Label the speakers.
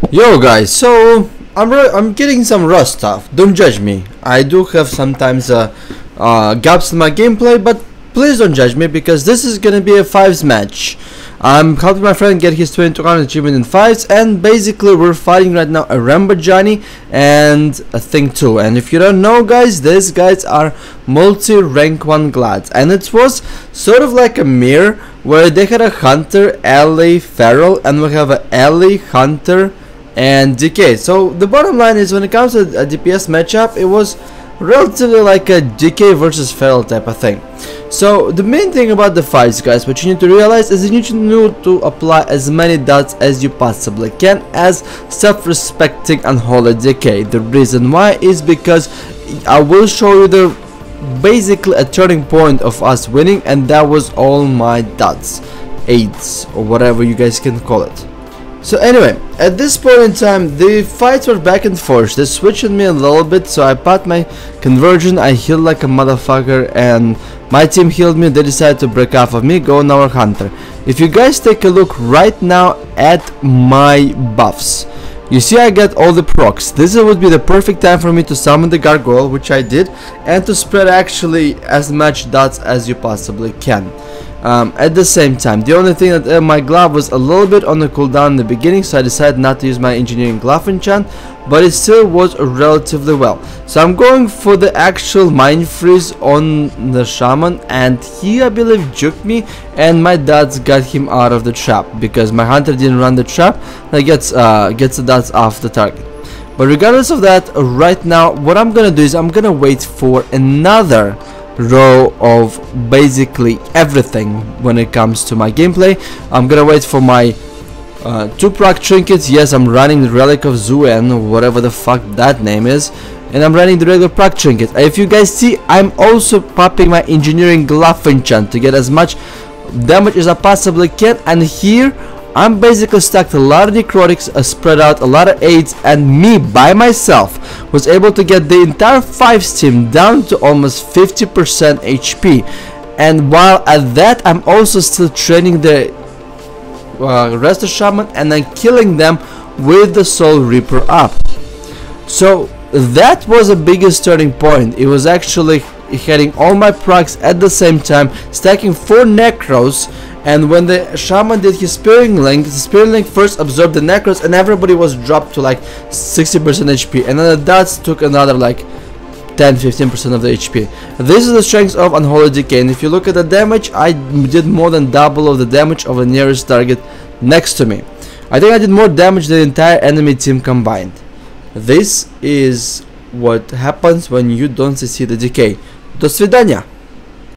Speaker 1: Yo guys, so I'm getting some rust stuff. Don't judge me. I do have sometimes gaps in my gameplay, but please don't judge me because this is gonna be a 5s match. I'm helping my friend get his 2200 achievement in 5s, and basically we're fighting right now a Rambo Johnny and a Thingtwo. And if you don't know, guys, these guys are multi-rank 1 glads, and it was sort of like a mirror where they had a Hunter, Ellie, Feral, and we have a Ellie, Hunter, and DK. So the bottom line is, when it comes to a DPS matchup, it was relatively like a DK versus Feral type of thing. So the main thing about the fights, guys, what you need to realize is that you need to apply as many dots as you possibly can as self-respecting Unholy DK. The reason why is because I will show you the basically a turning point of us winning, and that was all my dots, 8s, or whatever you guys can call it. So anyway, at this point in time, the fights were back and forth. They switched on me a little bit, so I popped my conversion, I healed like a motherfucker, and my team healed me. They decided to break off of me, go on our Hunter. If you guys take a look right now at my buffs, you see I get all the procs. This would be the perfect time for me to summon the gargoyle, which I did, and to spread actually as much dots as you possibly can. At the same time, the only thing that my glove was a little bit on the cooldown in the beginning, so I decided not to use my engineering glove enchant, but it still was relatively well. So I'm going for the actual mind freeze on the shaman, and he, I believe, juked me, and my dots got him out of the trap because my hunter didn't run the trap. That gets the dots off the target. But regardless of that, right now what I'm gonna do is I'm gonna wait for another row of basically everything when it comes to my gameplay. I'm gonna wait for my 2 proc trinkets. Yes, I'm running the Relic of Zuen, or whatever the fuck that name is, and I'm running the regular proc trinket. If you guys see, I'm also popping my engineering glove enchant to get as much damage as I possibly can, and here I'm basically stacked a lot of necrotics, spread out a lot of aids, and me by myself was able to get the entire 5s team down to almost 50% HP. And while at that, I'm also still training the rest of shaman, and then killing them with the Soul Reaper up. So that was the biggest turning point. It was actually hitting all my procs at the same time, stacking 4 necros. And when the shaman did his Spearing Link, the Spearing Link first absorbed the necros, and everybody was dropped to like 60% HP, and then the dots took another like 10-15% of the HP. This is the strength of Unholy DK, and if you look at the damage, I did more than double of the damage of the nearest target next to me. I think I did more damage than the entire enemy team combined. This is what happens when you don't see the DK. До свидания!